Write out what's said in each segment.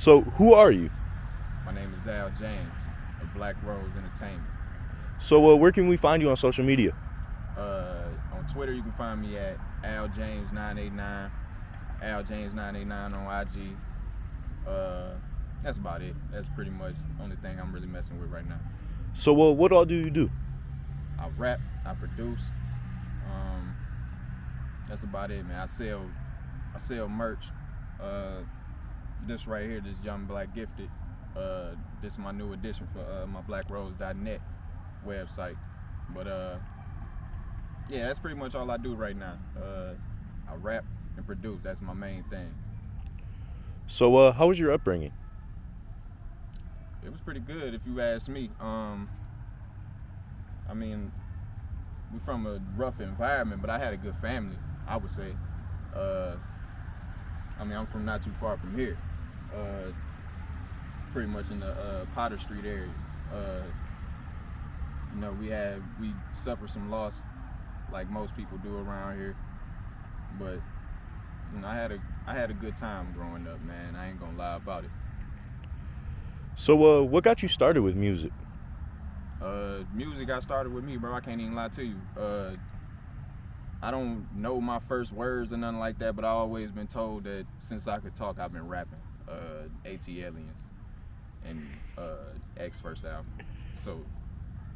So, who are you? My name is Al James of Black Rose Entertainment. So, where can we find you on social media? On Twitter, you can find me at Al James 989, Al James 989 on IG. That's about it. That's pretty much the only thing I'm really messing with right now. So, what all do you do? I rap, I produce. That's about it, man. I sell merch. This right here, this Young Black Gifted. This is my new addition for my blackrose.net website. But yeah, that's pretty much all I do right now. I rap and produce. That's my main thing. So, how was your upbringing? It was pretty good, if you ask me. I mean, we're from a rough environment, but I had a good family, I would say. I mean, I'm from not too far from here, pretty much in the Potter Street area. You know, we suffered some loss, like most people do around here. But you know, I had a good time growing up, man. I ain't gonna lie about it. So, what got you started with music? Music got started with me, bro. I can't even lie to you. I don't know my first words or nothing like that, but I always been told that since I could talk, I've been rapping. AT Aliens and X first album. So,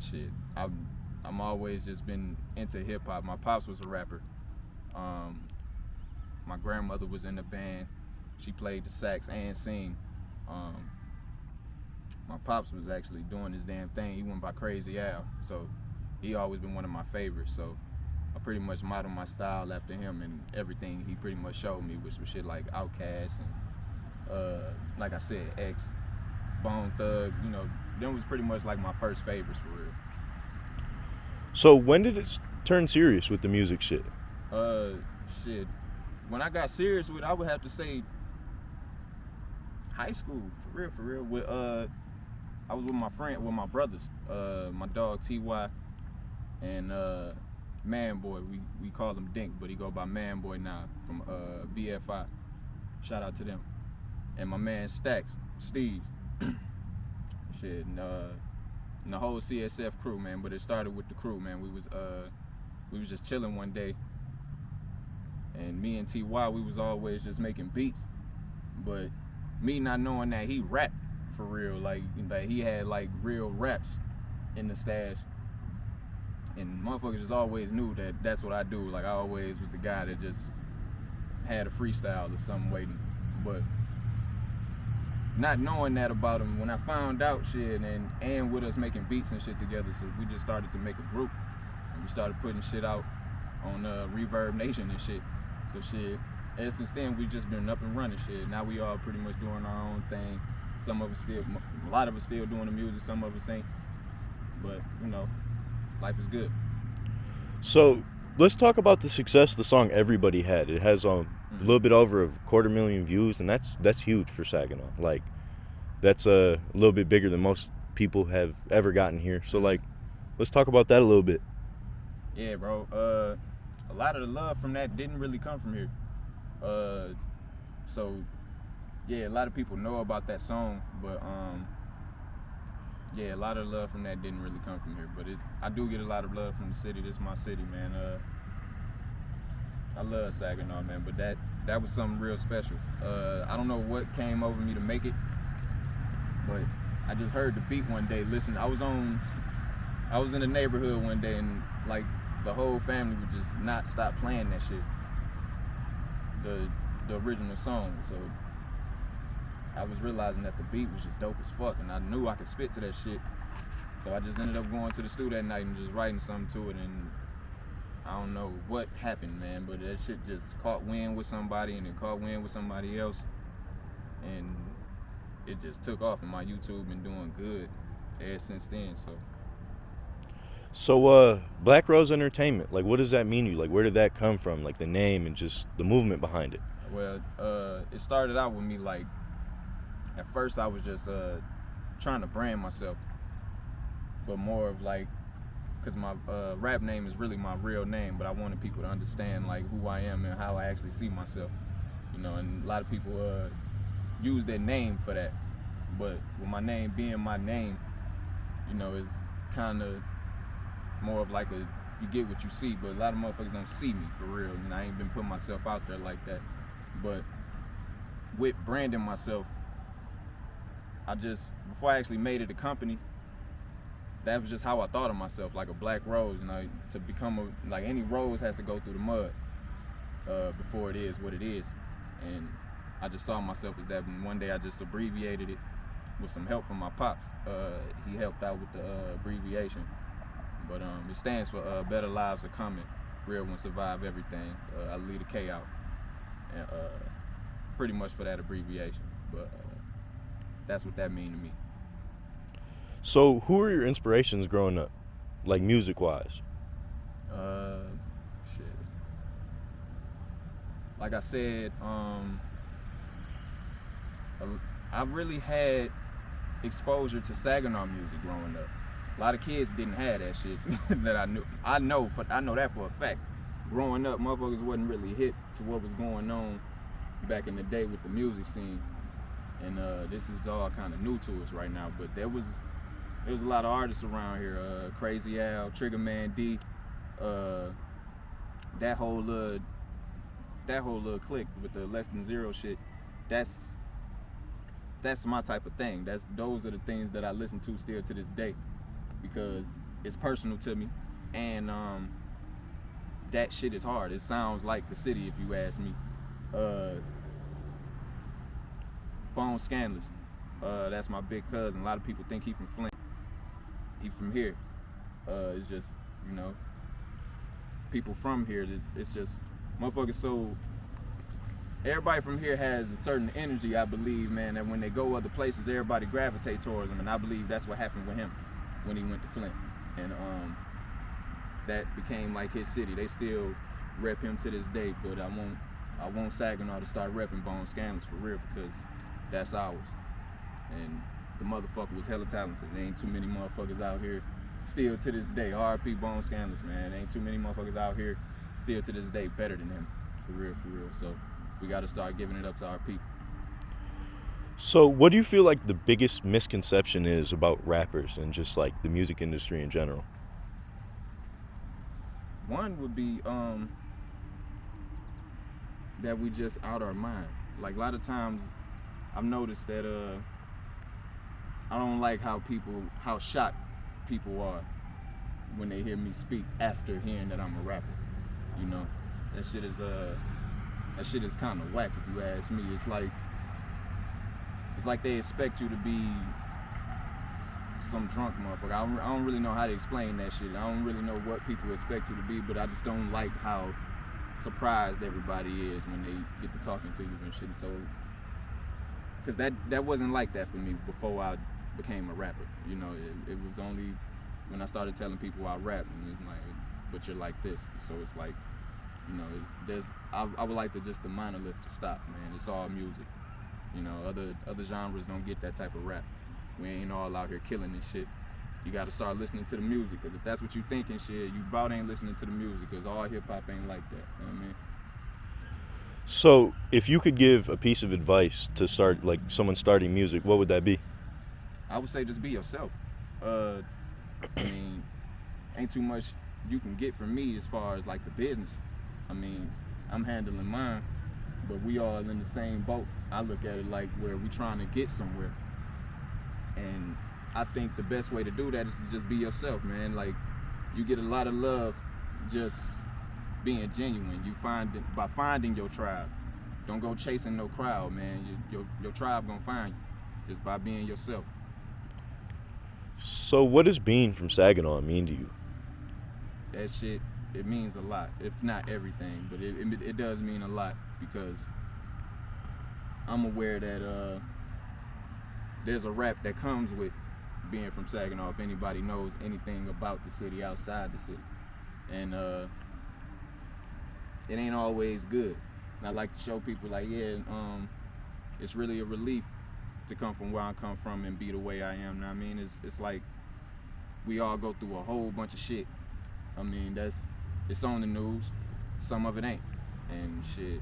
shit, I'm always just been into hip hop. My pops was a rapper. My grandmother was in the band. She played the sax and sing. My pops was actually doing his damn thing. He went by Crazy Al, so he always been one of my favorites. So I pretty much modeled my style after him, and everything he pretty much showed me, which was shit like Outkast and like I said, X, Bone Thugs. You know, them was pretty much like my first favorites for real. So, when did it turn serious with the music shit? Shit. When I got serious with it, I would have to say high school, for real. With I was with my brothers, my dog Ty and Man Boy. We call him Dink, but he go by Man Boy now from BFI. Shout out to them. And my man Stacks, Steves. Shit, and the whole CSF crew, man. But it started with the crew, man. We was just chilling one day, and me and Ty, we was always just making beats, but me not knowing that he rapped for real, like he had like real raps in the stash, and motherfuckers just always knew that that's what I do. Like I always was the guy that just had a freestyle or something waiting, but not knowing that about him, when I found out shit, and with us making beats and shit together, so we just started to make a group, and we started putting shit out on Reverb Nation and shit. So shit, and since then we just been up and running shit. Now we all pretty much doing our own thing. Some of us a lot of us still doing the music, some of us ain't. But you know, life is good. So, let's talk about the success the song "Everybody" had. It has a little bit over a 250,000 views, and that's huge for Saginaw. Like, that's a little bit bigger than most people have ever gotten here. So, like, let's talk about that a little bit. Yeah, bro. A lot of the love from that didn't really come from here. So yeah, a lot of people know about that song, but yeah, a lot of love from that didn't really come from here. But I do get a lot of love from the city. This is my city, man. I love Saginaw, man. But that was something real special. I don't know what came over me to make it, but I just heard the beat one day. Listen, I was in the neighborhood one day, and like the whole family would just not stop playing that shit. The original song. So I was realizing that the beat was just dope as fuck, and I knew I could spit to that shit. So I just ended up going to the studio that night and just writing something to it, and I don't know what happened, man, but that shit just caught wind with somebody, and it caught wind with somebody else, and it just took off, and my YouTube been doing good ever since then. So, Black Rose Entertainment, like, what does that mean to you? Like, where did that come from? Like, the name and just the movement behind it? Well, it started out with me, like, at first I was just trying to brand myself, but more of like, because my rap name is really my real name, but I wanted people to understand like who I am and how I actually see myself, you know. And a lot of people use their name for that. But with my name being my name, you know, it's kind of more of like you get what you see, but a lot of motherfuckers don't see me for real. And I ain't been putting myself out there like that. But with branding myself, before I actually made it a company, that was just how I thought of myself, like a black rose. And to become like any rose has to go through the mud before it is what it is. And I just saw myself as that. And one day I just abbreviated it with some help from my pops. He helped out with the abbreviation. But it stands for Better Lives Are Coming, Real Ones Survive Everything. I lead a K out. And pretty much for that abbreviation. But that's what that means to me. So, who are your inspirations growing up, like music-wise? Shit. Like I said, I really had exposure to Saginaw music growing up. A lot of kids didn't have that shit that I knew. I know that for a fact. Growing up, motherfuckers wasn't really hip to what was going on back in the day with the music scene. And this is all kind of new to us right now. But there was a lot of artists around here. Crazy Al, Trigger Man D, that whole little clique with the Less Than Zero shit. That's my type of thing. Those are the things that I listen to still to this day, because it's personal to me, and that shit is hard. It sounds like the city, if you ask me. Bone Scandalous, that's my big cousin. A lot of people think he from Flint. He from here. It's just, you know, people from here. It's just motherfuckers. So everybody from here has a certain energy, I believe, man, that when they go other places, everybody gravitate towards them. And I believe that's what happened with him when he went to Flint. And that became like his city. They still rep him to this day, but I want Saginaw to start repping Bone Scandalous for real, because that's ours. And the motherfucker was hella talented. There ain't too many motherfuckers out here still to this day. R.I.P. Bone Scandalous, man. There ain't too many motherfuckers out here still to this day better than him. For real, for real. So we got to start giving it up to our people. So what do you feel like the biggest misconception is about rappers and just like the music industry in general? One would be that we just out our mind. Like a lot of times I've noticed that I don't like how shocked people are when they hear me speak after hearing that I'm a rapper. You know, that shit is kind of whack if you ask me. It's like they expect you to be some drunk motherfucker. I don't really know how to explain that shit. I don't really know what people expect you to be, but I just don't like how surprised everybody is when they get to talking to you and shit. So, because that wasn't like that for me before I became a rapper. You know, it was only when I started telling people I rap, and it's like, but you're like this. So it's like, you know, I would like the monolith to stop, man. It's all music. You know, other genres don't get that type of rap. We ain't all out here killing this shit. You got to start listening to the music, because if that's what you thinking, shit, you about ain't listening to the music, because all hip-hop ain't like that. You know what I mean? So if you could give a piece of advice to start, like someone starting music, what would that be? I would say just be yourself. I mean, ain't too much you can get from me as far as like the business. I mean, I'm handling mine, but we all in the same boat. I look at it like where we trying to get somewhere. And I think the best way to do that is to just be yourself, man. Like, you get a lot of love just being genuine. By finding your tribe. Don't go chasing no crowd, man. Your tribe gonna find you just by being yourself. So what does being from Saginaw mean to you? That shit, it means a lot. If not everything, but it does mean a lot, because I'm aware that there's a rap that comes with being from Saginaw, if anybody knows anything about the city outside the city. And it ain't always good. And I like to show people like, yeah, it's really a relief to come from where I come from and be the way I am. Now, I mean, it's like we all go through a whole bunch of shit. I mean, it's on the news. Some of it ain't. And shit,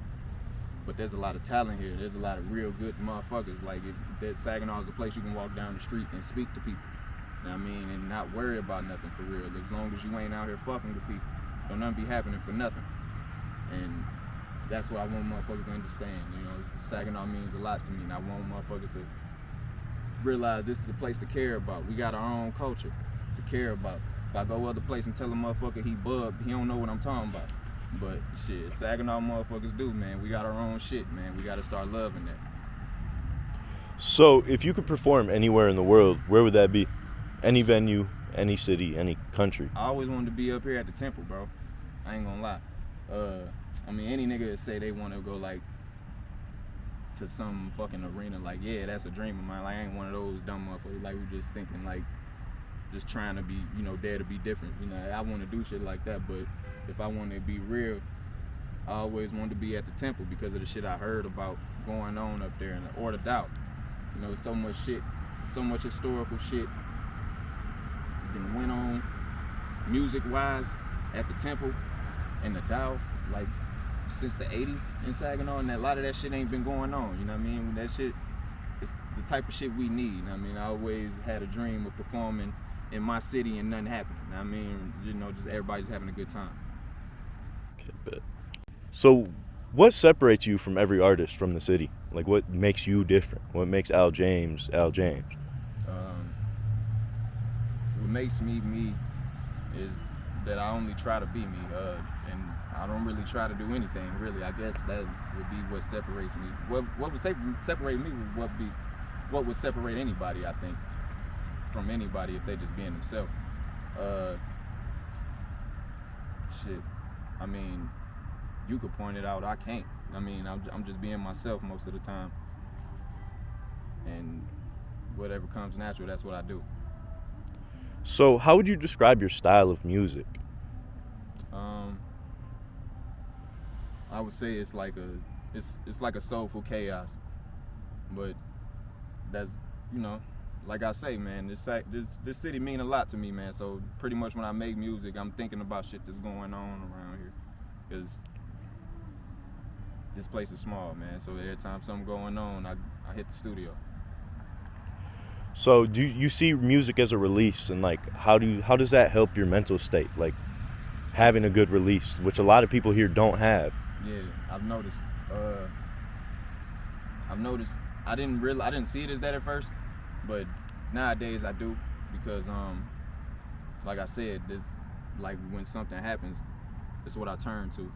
But there's a lot of talent here. There's a lot of real good motherfuckers. Like, that Saginaw is a place you can walk down the street and speak to people. You know what I mean? And not worry about nothing for real. As long as you ain't out here fucking with people, don't nothing be happening for nothing. And that's what I want motherfuckers to understand. You know, Saginaw means a lot to me, and I want motherfuckers to realize this is a place to care about. We got our own culture to care about. If I go other place and tell a motherfucker he bugged, he don't know what I'm talking about. But shit, Saginaw motherfuckers do, man. We got our own shit, man. We gotta start loving that. So, if you could perform anywhere in the world, where would that be? Any venue, any city, any country? I always wanted to be up here at the Temple, bro. I ain't gonna lie. I mean, any nigga that say they want to go like to some fucking arena, like, yeah, that's a dream of mine. Like, I ain't one of those dumb motherfuckers. Like, we just thinking like, just trying to be, you know, dare to be different. You know, I want to do shit like that, but if I want to be real, I always wanted to be at the Temple because of the shit I heard about going on up there, and or the doubt. You know, so much shit, so much historical shit that went on music-wise at the Temple and the Dow, like, since the 80s in Saginaw, and a lot of that shit ain't been going on, you know what I mean? That shit is the type of shit we need, you know what I mean? I always had a dream of performing in my city and nothing happening, you know what I mean? You know, just everybody just having a good time. Okay, bet. So, what separates you from every artist from the city? Like, what makes you different? What makes Al James Al James? What makes me me is that I only try to be me, and I don't really try to do anything, really. I guess that would be what separates me. What would separate me would what would separate anybody, I think, from anybody if they just being themselves. Shit, I mean, you could point it out, I can't. I mean, I'm just being myself most of the time, and whatever comes natural, that's what I do. So, how would you describe your style of music? I would say it's like a soulful chaos, but that's, you know, like I say, man, this city mean a lot to me, man. So pretty much when I make music, I'm thinking about shit that's going on around here, because this place is small, man. So every time something going on, I hit the studio. So, do you see music as a release, and like, how does that help your mental state? Like, having a good release, which a lot of people here don't have. Yeah, I've noticed. I didn't see it as that at first, but nowadays I do, because like I said, this, like, when something happens, it's what I turn to.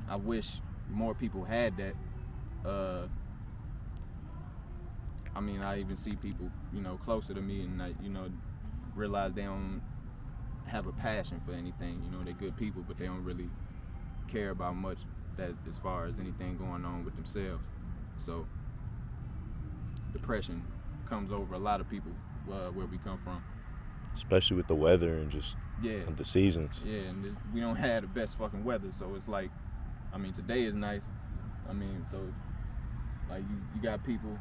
I wish more people had that. I mean, I even see people, you know, closer to me, and I, you know, realize they don't have a passion for anything. You know, they're good people, but they don't really care about much that as far as anything going on with themselves. So depression comes over a lot of people where we come from. Especially with the weather and just the seasons. Yeah, and we don't have the best fucking weather, so it's like, I mean, today is nice. I mean, so like you got people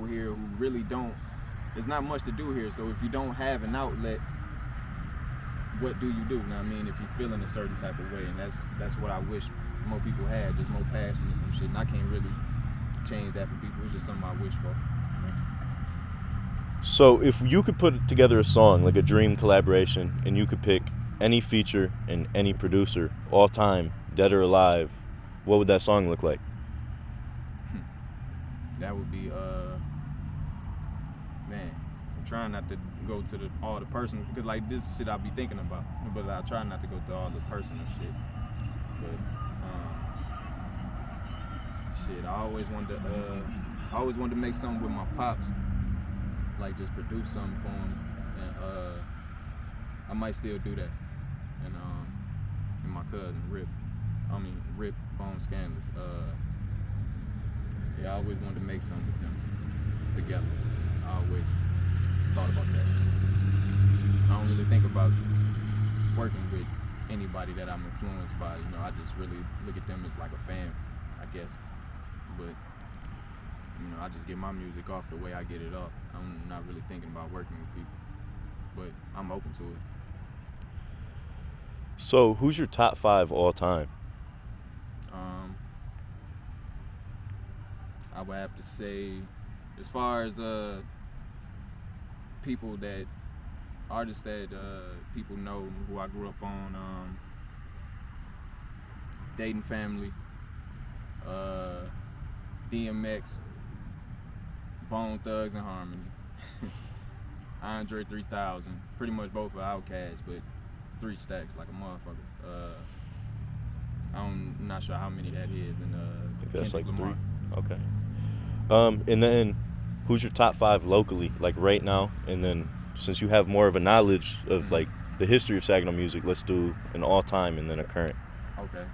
here who really don't, there's not much to do here, so if you don't have an outlet, what do you do? Now, I mean, if you're feeling a certain type of way, and that's what I wish more people had, just more passion and some shit, and I can't really change that for people. It's just something I wish for. So if you could put together a song, like a dream collaboration, and you could pick any feature and any producer, all time, dead or alive, what would that song look like? That would be, man, I'm trying not to go to all the personal, because like this shit I be thinking about, but I try not to go through all the personal shit. But shit, I always wanted to make something with my pops, like just produce something for him, and I might still do that. And my cousin Rip Bone Scandalous. Yeah, I always wanted to make something with them together. I always thought about that. I don't really think about working with anybody that I'm influenced by. You know, I just really look at them as like a fan, I guess. But you know, I just get my music off the way I get it off. I'm not really thinking about working with people, but I'm open to it. So, who's your top 5 all time? I would have to say, as far as people that artists that people know who I grew up on, Dayton Family, DMX, Bone Thugs and Harmony, Andre 3000, pretty much both are Outkast, but 3 stacks like a motherfucker. I'm not sure how many that is, and I think that's Kendrick like Lamar. 3. Okay. And then, who's your top 5 locally, like right now? And then, since you have more of a knowledge of like the history of Saginaw music, let's do an all-time and then a current. Okay.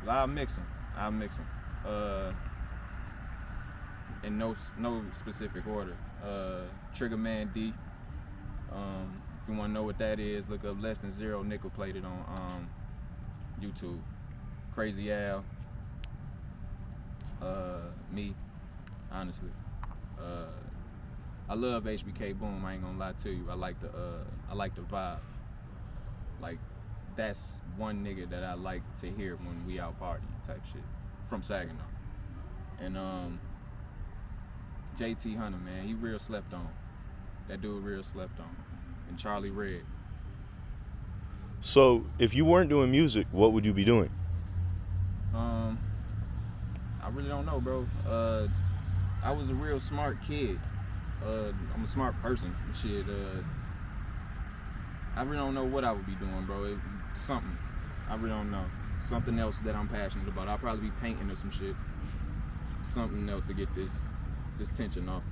I'll mix them. In no specific order. Trigger Man D. If you want to know what that is, look up Less Than Zero. Nickel played it on YouTube. Crazy Al. Me, honestly. I love HBK Boom. I ain't gonna lie to you. I like the vibe. Like, that's one nigga that I like to hear when we out partying type shit from Saginaw. And JT Hunter, man, he real slept on. That dude real slept on. And Charlie Red. So, if you weren't doing music, what would you be doing? I really don't know, bro. I was a real smart kid. I'm a smart person. Shit. I really don't know what I would be doing, bro. Something. I really don't know. Something else that I'm passionate about. I'll probably be painting or some shit. Something else to get this tension off.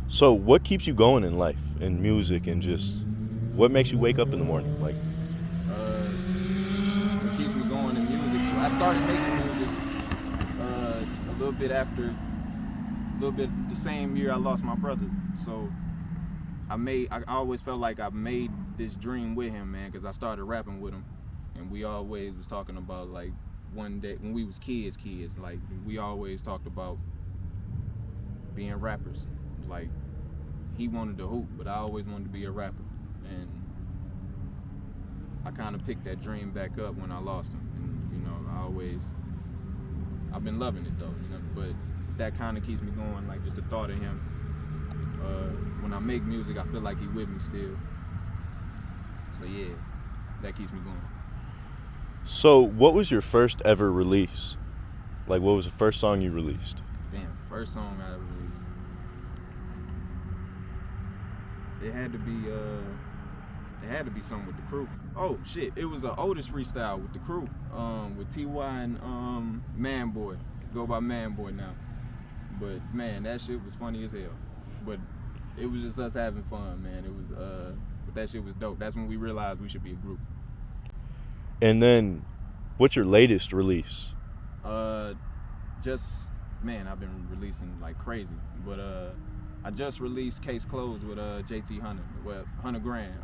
So, what keeps you going in life, in music, and just what makes you wake up in the morning? Like, what keeps me going in music? I started making music a little bit the same year I lost my brother. So I always felt like I made this dream with him, man, because I started rapping with him, and we always was talking about, like, one day when we was kids, like, we always talked about being rappers. Like, he wanted to hoop, but I always wanted to be a rapper, and I kind of picked that dream back up when I lost him. And, you know, I've been loving it though, you know, but that kind of keeps me going, like, just the thought of him. When I make music, I feel like he with me still. So yeah, that keeps me going. so what was your first ever release? Like, what was the first song you released? Damn, first song I ever released. It had to be something with the crew. Oh shit, it was an Otis freestyle with the crew, with TY and Man Boy. Go by Man Boy now. But man, that shit was funny as hell. But it was just us having fun, man. It was but that shit was dope. That's when we realized we should be a group. And then, what's your latest release? Man, I've been releasing like crazy. But I just released Case Closed with JT Hunter, well, Hunter Grand.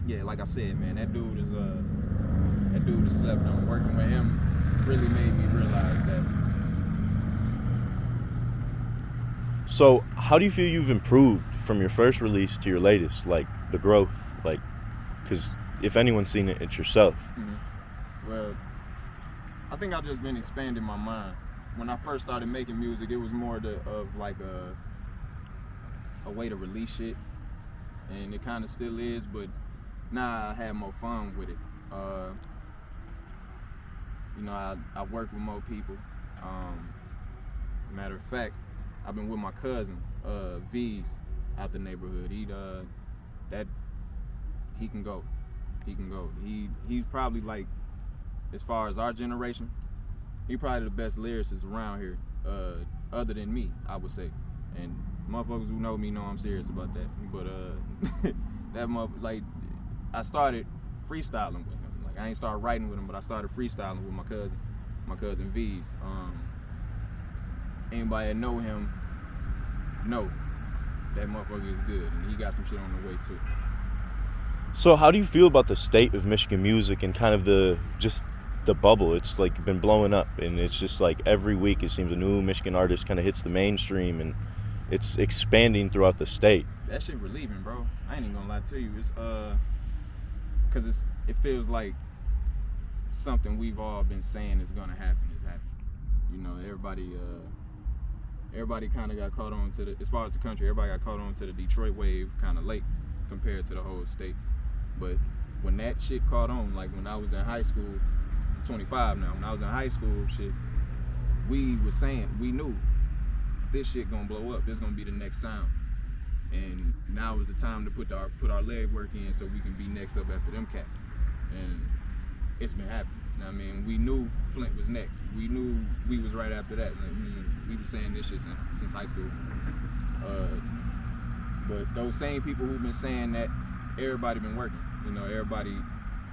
Yeah, like I said, man, that dude is slept on. Working with him really made me realize that. So, how do you feel you've improved from your first release to your latest? Like, the growth, like, because if anyone's seen it, it's yourself. Mm-hmm. Well, I think I've just been expanding my mind. When I first started making music, it was more of like a way to release shit, and it kind of still is, but now I have more fun with it. You know, I work with more people. Matter of fact, I've been with my cousin, V's, out the neighborhood. He can go. He's probably, like, as far as our generation, he probably the best lyricist around here, other than me, I would say. And motherfuckers who know me know I'm serious about that. But like, I started freestyling with him. Like, I ain't started writing with him, but I started freestyling with my cousin V's. Anybody that know him know that motherfucker is good, and he got some shit on the way too. So, how do you feel about the state of Michigan music and kind of the bubble? It's like been blowing up, and it's just like every week it seems a new Michigan artist kind of hits the mainstream, and it's expanding throughout the state. That shit relieving, bro. I ain't even gonna lie to you. It's cause it feels like something we've all been saying is gonna happen is happening. You know, everybody kind of got caught on to as far as the country, everybody got caught on to the Detroit wave kind of late compared to the whole state. But when that shit caught on, like when I was in high school, 25 now, when I was in high school, shit, we knew this shit gonna blow up. This gonna be the next sound. And now is the time to put our leg work in so we can be next up after them cats. And it's been happening. I mean, we knew Flint was next. We knew we was right after that. I mean, we were saying this shit since high school. But those same people who've been saying that, everybody been working. You know, everybody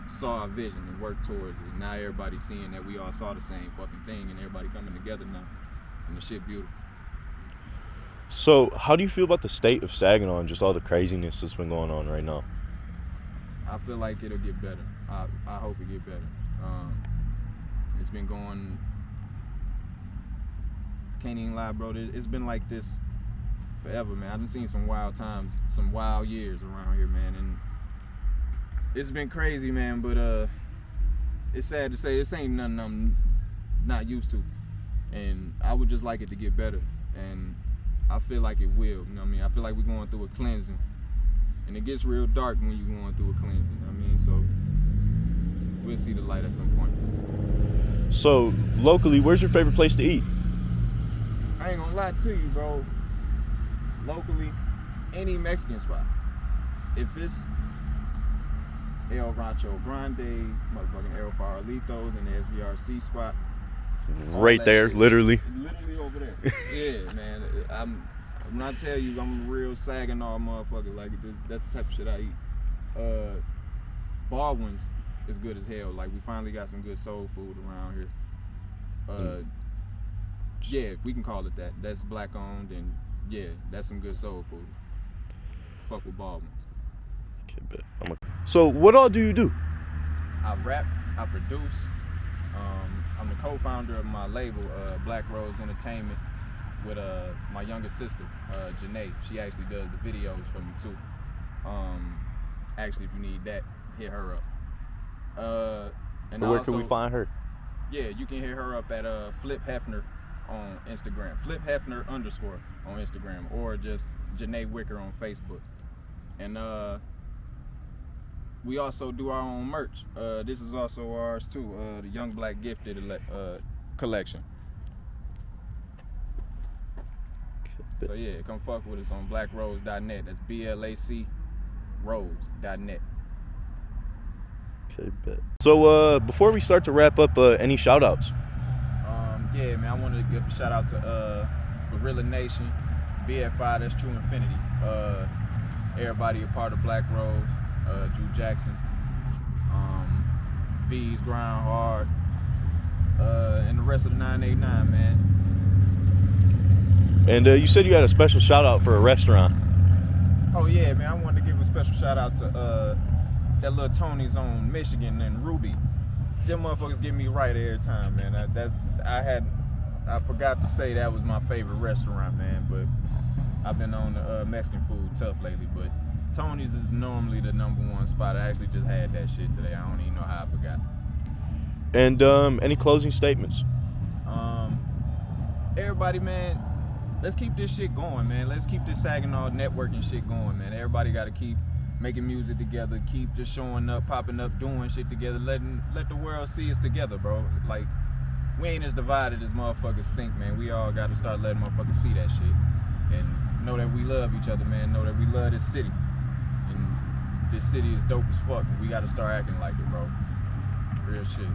saw our vision and worked towards it. Now everybody's seeing that we all saw the same fucking thing, and everybody coming together now. And the shit beautiful. So, how do you feel about the state of Saginaw and just all the craziness that's been going on right now? I feel like it'll get better. I hope it get better. It's been going, can't even lie, bro. It's been like this forever, man. I've been seeing some wild times, some wild years around here, man. And it's been crazy, man. But it's sad to say this ain't nothing I'm not used to. And I would just like it to get better. And I feel like it will, you know what I mean? I feel like we're going through a cleansing. And it gets real dark when you're going through a cleansing, you know what I mean? So we'll see the light at some point. So, locally, where's your favorite place to eat? I ain't gonna lie to you, bro. Locally, any Mexican spot. If it's El Rancho Grande, motherfucking El Farolitos, and the SVRC spot. Right there, shit, literally. Literally over there. Yeah, man. When I tell you I'm a real Saginaw motherfucker, like that's the type of shit I eat. Baldwin's is good as hell. Like we finally got some good soul food around here. Yeah, if we can call it that. That's black owned, and yeah, that's some good soul food. Fuck with Baldwin's. Okay, so what all do you do? I rap, I produce. I'm the co-founder of my label, Black Rose Entertainment, with my youngest sister, Janae. She actually does the videos for me too. Actually, if you need that, hit her up. And where also, can we find her? Yeah, you can hit her up at Flip Hefner on Instagram. Flip Hefner _ on Instagram, or just Janae Wicker on Facebook. And we also do our own merch. This is also ours too, the Young Black Gifted collection. So yeah, come fuck with us on blackrose.net. That's BLAC rose.net. Okay, bet. So before we start to wrap up, any shout outs? Yeah, man, I wanted to give a shout out to Gorilla Nation, BFI, that's True Infinity. Everybody a part of Black Rose. Drew Jackson, V's Grind Hard, and the rest of the 989, man. And you said you had a special shout out for a restaurant. Oh yeah, man, I wanted to give a special shout out to that little Tony's on Michigan and Ruby. Them motherfuckers get me right every time, man. I forgot to say that was my favorite restaurant, man, but I've been on the Mexican food tough lately, but Tony's is normally the #1 spot. I actually just had that shit today. I don't even know how I forgot. And any closing statements? Everybody, man, let's keep this shit going, man. Let's keep this Saginaw networking shit going, man. Everybody got to keep making music together, keep just showing up, popping up, doing shit together, let the world see us together, bro. Like, we ain't as divided as motherfuckers think, man. We all got to start letting motherfuckers see that shit and know that we love each other, man. Know that we love this city. This city is dope as fuck. We gotta start acting like it, bro. Real shit.